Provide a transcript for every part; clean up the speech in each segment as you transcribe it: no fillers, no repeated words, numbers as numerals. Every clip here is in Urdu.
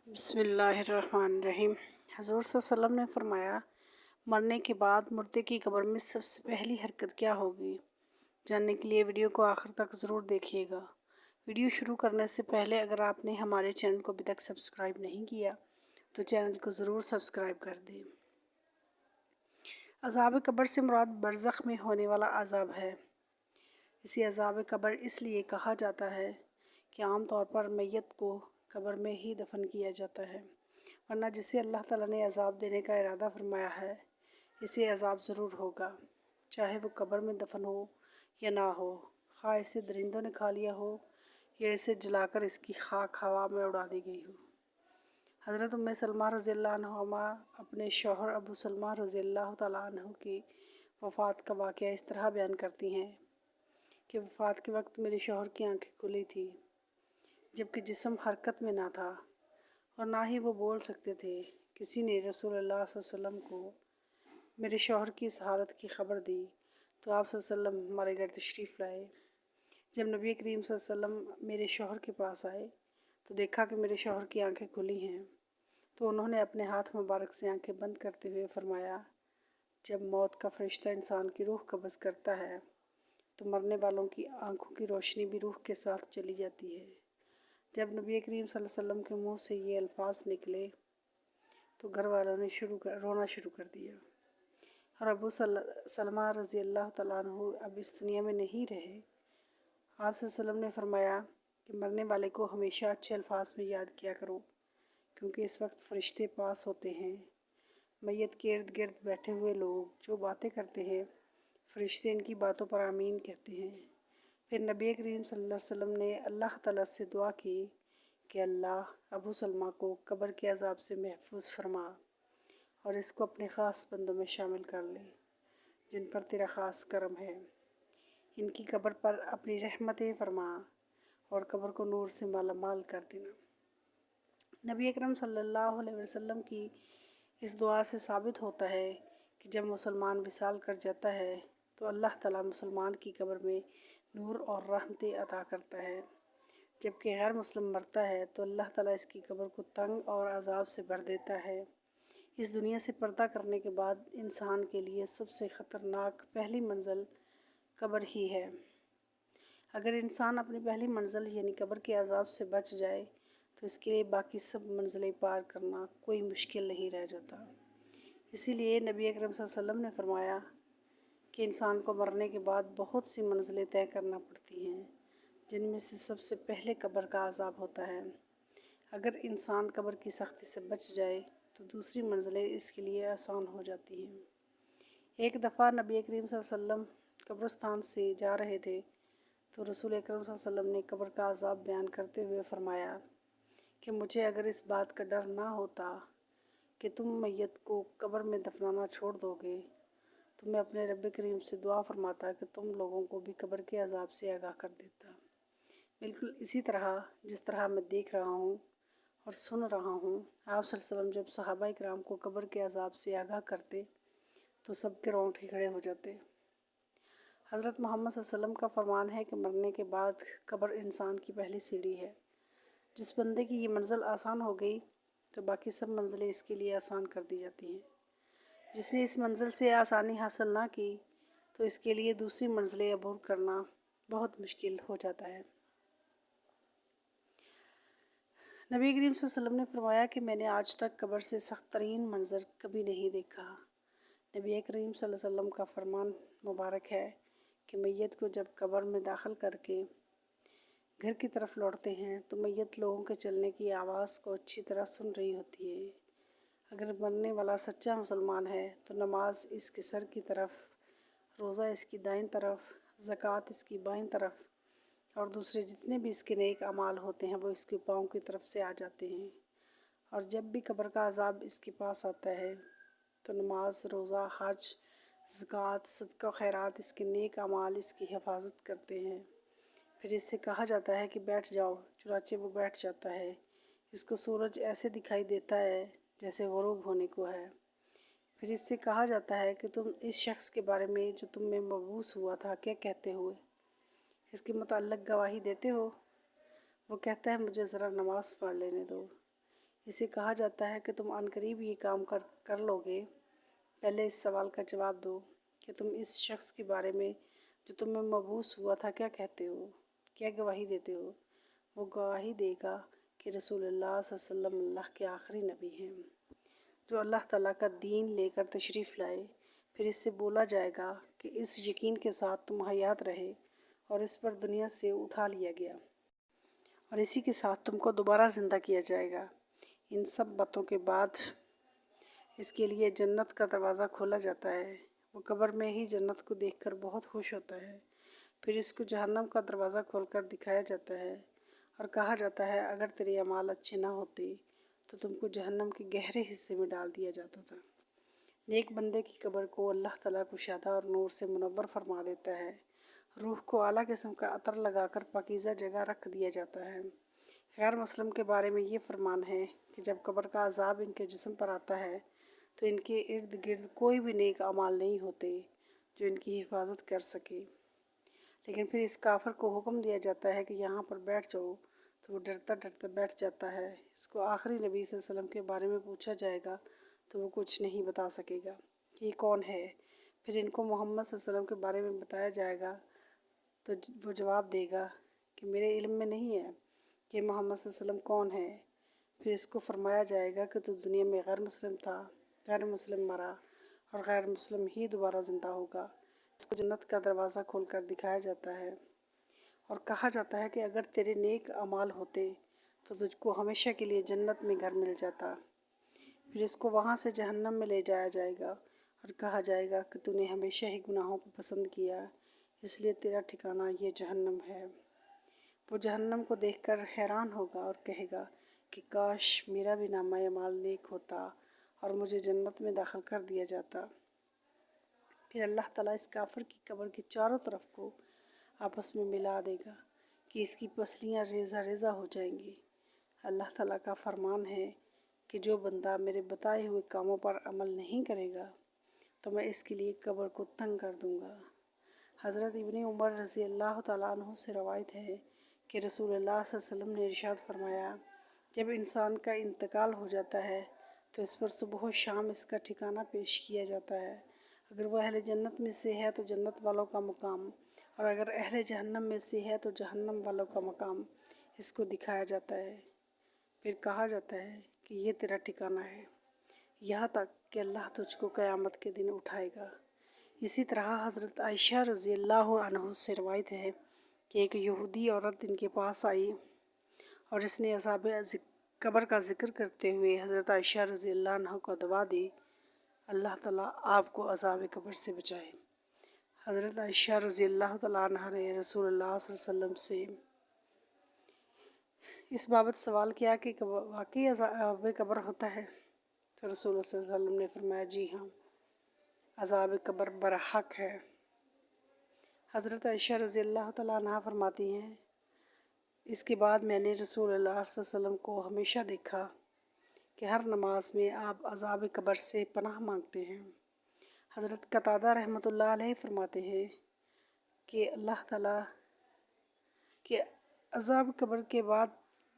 بسم اللہ الرحمن الرحیم۔ حضور صلی اللہ علیہ وسلم نے فرمایا، مرنے کے بعد مردے کی قبر میں سب سے پہلی حرکت کیا ہوگی؟ جاننے کے لیے ویڈیو کو آخر تک ضرور دیکھیے گا۔ ویڈیو شروع کرنے سے پہلے اگر آپ نے ہمارے چینل کو ابھی تک سبسکرائب نہیں کیا تو چینل کو ضرور سبسکرائب کر دیں۔ عذاب قبر سے مراد برزخ میں ہونے والا عذاب ہے۔ اسے عذاب قبر اس لیے کہا جاتا ہے کہ عام طور پر میت کو قبر میں ہی دفن کیا جاتا ہے، ورنہ جسے اللہ تعالیٰ نے عذاب دینے کا ارادہ فرمایا ہے اسے عذاب ضرور ہوگا، چاہے وہ قبر میں دفن ہو یا نہ ہو، خواہ اسے درندوں نے کھا لیا ہو یا اسے جلا کر اس کی خاک ہوا میں اڑا دی گئی ہو۔ حضرت ام سلمہ رضی اللہ عنہما اپنے شوہر ابو سلمہ رضی اللہ تعالیٰ عنہ کی وفات کا واقعہ اس طرح بیان کرتی ہیں کہ وفات کے وقت میرے شوہر کی آنکھیں کھلی تھی جبکہ جسم حرکت میں نہ تھا اور نہ ہی وہ بول سکتے تھے۔ کسی نے رسول اللہ صلی اللہ علیہ وسلم کو میرے شوہر کی اس حالت کی خبر دی تو آپ صلی اللہ علیہ وسلم ہمارے گھر تشریف لائے۔ جب نبی کریم صلی اللہ علیہ وسلم میرے شوہر کے پاس آئے تو دیکھا کہ میرے شوہر کی آنکھیں کھلی ہیں، تو انہوں نے اپنے ہاتھ مبارک سے آنکھیں بند کرتے ہوئے فرمایا، جب موت کا فرشتہ انسان کی روح قبض کرتا ہے تو مرنے والوں کی آنکھوں کی روشنی بھی روح کے ساتھ چلی جاتی ہے۔ جب نبی کریم صلی اللہ علیہ وسلم کے منہ سے یہ الفاظ نکلے تو گھر والوں نے رونا شروع کر دیا، اور ابو سلمہ رضی اللہ تعالیٰ عنہ اب اس دنیا میں نہیں رہے۔ آپ صلی اللہ علیہ وسلم نے فرمایا کہ مرنے والے کو ہمیشہ اچھے الفاظ میں یاد کیا کرو، کیونکہ اس وقت فرشتے پاس ہوتے ہیں۔ میت کے ارد گرد بیٹھے ہوئے لوگ جو باتیں کرتے ہیں فرشتے ان کی باتوں پر آمین کہتے ہیں۔ پھر نبی کریم صلی اللہ علیہ وسلم نے اللہ تعالیٰ سے دعا کی کہ اللہ ابو سلمہ کو قبر کے عذاب سے محفوظ فرما اور اس کو اپنے خاص بندوں میں شامل کر لے جن پر تیرا خاص کرم ہے۔ ان کی قبر پر اپنی رحمتیں فرما اور قبر کو نور سے مالا مال کر دینا۔ نبی اکرم صلی اللہ علیہ وسلم کی اس دعا سے ثابت ہوتا ہے کہ جب مسلمان وصال کر جاتا ہے تو اللہ تعالیٰ مسلمان کی قبر میں نور اور رحمتیں عطا کرتا ہے، جبکہ غیر مسلم مرتا ہے تو اللہ تعالیٰ اس کی قبر کو تنگ اور عذاب سے بھر دیتا ہے۔ اس دنیا سے پردہ کرنے کے بعد انسان کے لیے سب سے خطرناک پہلی منزل قبر ہی ہے۔ اگر انسان اپنی پہلی منزل یعنی قبر کے عذاب سے بچ جائے تو اس کے لیے باقی سب منزلیں پار کرنا کوئی مشکل نہیں رہ جاتا۔ اسی لیے نبی اکرم صلی اللہ علیہ وسلم نے فرمایا کہ انسان کو مرنے کے بعد بہت سی منزلیں طے کرنا پڑتی ہیں، جن میں سے سب سے پہلے قبر کا عذاب ہوتا ہے۔ اگر انسان قبر کی سختی سے بچ جائے تو دوسری منزلیں اس کے لیے آسان ہو جاتی ہیں۔ ایک دفعہ نبی کریم صلی اللہ علیہ وسلم قبرستان سے جا رہے تھے تو رسول اکرم صلی اللہ علیہ وسلم نے قبر کا عذاب بیان کرتے ہوئے فرمایا کہ مجھے اگر اس بات کا ڈر نہ ہوتا کہ تم میت کو قبر میں دفنانا چھوڑ دو گے تو میں اپنے رب کریم سے دعا فرماتا کہ تم لوگوں کو بھی قبر کے عذاب سے آگاہ کر دیتا۔ بالکل اسی طرح جس طرح میں دیکھ رہا ہوں اور سن رہا ہوں، آپ صلی اللہ علیہ وسلم جب صحابہ کرام کو قبر کے عذاب سے آگاہ کرتے تو سب کے رونگٹے کھڑے ہو جاتے۔ حضرت محمد صلی اللہ علیہ وسلم کا فرمان ہے کہ مرنے کے بعد قبر انسان کی پہلی سیڑھی ہے۔ جس بندے کی یہ منزل آسان ہو گئی تو باقی سب منزلیں اس کے لیے آسان کر دی جاتی ہیں۔ جس نے اس منزل سے آسانی حاصل نہ کی تو اس کے لیے دوسری منزلیں عبور کرنا بہت مشکل ہو جاتا ہے۔ نبی کریم صلی اللہ علیہ وسلم نے فرمایا کہ میں نے آج تک قبر سے سخت ترین منظر کبھی نہیں دیکھا۔ نبی کریم صلی اللہ علیہ وسلم کا فرمان مبارک ہے کہ میت کو جب قبر میں داخل کر کے گھر کی طرف لوٹتے ہیں تو میت لوگوں کے چلنے کی آواز کو اچھی طرح سن رہی ہوتی ہے۔ اگر مرنے والا سچا مسلمان ہے تو نماز اس کے سر کی طرف، روزہ اس کی دائیں طرف، زکوٰۃ اس کی بائیں طرف اور دوسرے جتنے بھی اس کے نیک اعمال ہوتے ہیں وہ اس کے پاؤں کی طرف سے آ جاتے ہیں۔ اور جب بھی قبر کا عذاب اس کے پاس آتا ہے تو نماز، روزہ، حج، زکوٰۃ، صدقہ و خیرات اس کے نیک اعمال اس کی حفاظت کرتے ہیں۔ پھر اس سے کہا جاتا ہے کہ بیٹھ جاؤ، چنانچہ وہ بیٹھ جاتا ہے۔ اس کو سورج ایسے دکھائی دیتا ہے جیسے غروب ہونے کو ہے۔ پھر اس سے کہا جاتا ہے کہ تم اس شخص کے بارے میں جو تم میں مبعوث ہوا تھا کیا کہتے ہوئے؟ اس کے متعلق گواہی دیتے ہو؟ وہ کہتا ہے مجھے ذرا نماز پڑھ لینے دو۔ اسے کہا جاتا ہے کہ تم عنقریب یہ کام کر لو گے۔ پہلے اس سوال کا جواب دو کہ تم اس شخص کے بارے میں جو تمہیں مبعوث ہوا تھا کیا کہتے ہو، کیا گواہی دیتے ہو؟ وہ گواہی دے گا کہ رسول اللہ صلی اللہ علیہ وسلم اللہ کے آخری نبی ہیں جو اللہ تعالیٰ کا دین لے کر تشریف لائے۔ پھر اس سے بولا جائے گا کہ اس یقین کے ساتھ تم حیات رہے اور اس پر دنیا سے اٹھا لیا گیا اور اسی کے ساتھ تم کو دوبارہ زندہ کیا جائے گا۔ ان سب باتوں کے بعد اس کے لیے جنت کا دروازہ کھولا جاتا ہے۔ وہ قبر میں ہی جنت کو دیکھ کر بہت خوش ہوتا ہے۔ پھر اس کو جہنم کا دروازہ کھول کر دکھایا جاتا ہے اور کہا جاتا ہے اگر تیرے اعمال اچھے نہ ہوتے تو تم کو جہنم کے گہرے حصے میں ڈال دیا جاتا تھا۔ نیک بندے کی قبر کو اللہ تعالیٰ کشادہ اور نور سے منور فرما دیتا ہے۔ روح کو اعلیٰ قسم کا عطر لگا کر پاکیزہ جگہ رکھ دیا جاتا ہے۔ غیر مسلم کے بارے میں یہ فرمان ہے کہ جب قبر کا عذاب ان کے جسم پر آتا ہے تو ان کے ارد گرد کوئی بھی نیک اعمال نہیں ہوتے جو ان کی حفاظت کر سکے، لیکن پھر اس کافر کو حکم دیا جاتا ہے کہ یہاں پر بیٹھ جاؤ تو وہ ڈرتا ڈرتا بیٹھ جاتا ہے۔ اس کو آخری نبی صلی اللہ علیہ وسلم کے بارے میں پوچھا جائے گا تو وہ کچھ نہیں بتا سکے گا کہ یہ کون ہے۔ پھر ان کو محمد صلی اللہ علیہ وسلم کے بارے میں بتایا جائے گا تو وہ جواب دے گا کہ میرے علم میں نہیں ہے کہ محمد صلی اللہ علیہ وسلم کون ہے۔ پھر اس کو فرمایا جائے گا کہ تو دنیا میں غیر مسلم تھا، غیر مسلم مرا اور غیر مسلم ہی دوبارہ زندہ ہوگا۔ اس کو جنت کا دروازہ کھول کر دکھایا جاتا ہے اور کہا جاتا ہے کہ اگر تیرے نیک اعمال ہوتے تو تجھ کو ہمیشہ کے لیے جنت میں گھر مل جاتا۔ پھر اس کو وہاں سے جہنم میں لے جایا جائے گا اور کہا جائے گا کہ تو نے ہمیشہ ہی گناہوں کو پسند کیا، اس لیے تیرا ٹھکانہ یہ جہنم ہے۔ وہ جہنم کو دیکھ کر حیران ہوگا اور کہے گا کہ کاش میرا بھی نامہ اعمال نیک ہوتا اور مجھے جنت میں داخل کر دیا جاتا۔ پھر اللہ تعالیٰ اس کافر کی قبر کے چاروں طرف کو آپس میں ملا دے گا کہ اس کی پسلیاں ریزہ ریزہ ہو جائیں گی۔ اللہ تعالیٰ کا فرمان ہے کہ جو بندہ میرے بتائے ہوئے کاموں پر عمل نہیں کرے گا تو میں اس کے لیے قبر کو تنگ کر دوں گا۔ حضرت ابن عمر رضی اللہ تعالیٰ عنہ سے روایت ہے کہ رسول اللہ صلی اللہ علیہ وسلم نے ارشاد فرمایا جب انسان کا انتقال ہو جاتا ہے تو اس پر صبح و شام اس کا ٹھکانہ پیش کیا جاتا ہے۔ اگر وہ اہل جنت میں سے ہے تو جنت والوں کا مقام، اور اگر اہل جہنم میں سے ہے تو جہنم والوں کا مقام اس کو دکھایا جاتا ہے۔ پھر کہا جاتا ہے کہ یہ تیرا ٹھکانہ ہے، یہاں تک کہ اللہ تجھ کو قیامت کے دن اٹھائے گا۔ اسی طرح حضرت عائشہ رضی اللہ عنہ سے روایت ہے کہ ایک یہودی عورت ان کے پاس آئی اور اس نے عذاب قبر کا ذکر کرتے ہوئے حضرت عائشہ رضی اللہ عنہ کو دعا دی، اللہ تعالیٰ آپ کو عذاب قبر سے بچائے۔ حضرت عائشہ رضی اللہ تعالیٰ عنہ نے رسول اللہ صلی اللہ علیہ وسلم سے اس بابت سوال کیا کہ واقعی عذاب قبر ہوتا ہے؟ تو رسول اللہ صلی اللہ علیہ وسلم نے فرمایا جی ہاں، عذاب قبر برحق ہے۔ حضرت عائشہ رضی اللہ تعالیٰ عنہ فرماتی ہیں اس کے بعد میں نے رسول اللہ صلی اللہ علیہ وسلم کو ہمیشہ دیکھا کہ ہر نماز میں آپ عذاب قبر سے پناہ مانگتے ہیں۔ حضرت قتادہ رحمۃ اللہ علیہ فرماتے ہیں کہ اللہ تعالیٰ کے عذاب قبر کے بعد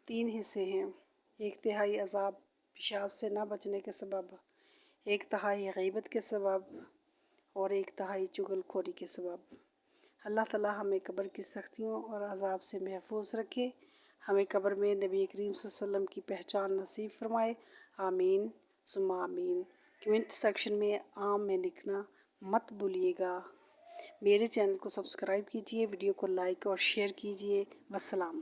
3 حصے ہیں، 1/3 عذاب پیشاب سے نہ بچنے کے سبب، 1/3 غیبت کے سبب اور 1/3 چغل خوری کے سبب۔ اللہ تعالیٰ ہمیں قبر کی سختیوں اور عذاب سے محفوظ رکھے، ہمیں قبر میں نبی کریم صلی اللہ علیہ وسلم کی پہچان نصیب فرمائے، آمین ثم آمین۔ کمنٹ سیکشن میں عام میں لکھنا مت بھولیے گا۔ میرے چینل کو سبسکرائب کیجیے، ویڈیو کو لائک اور شیئر کیجیے۔ والسلام۔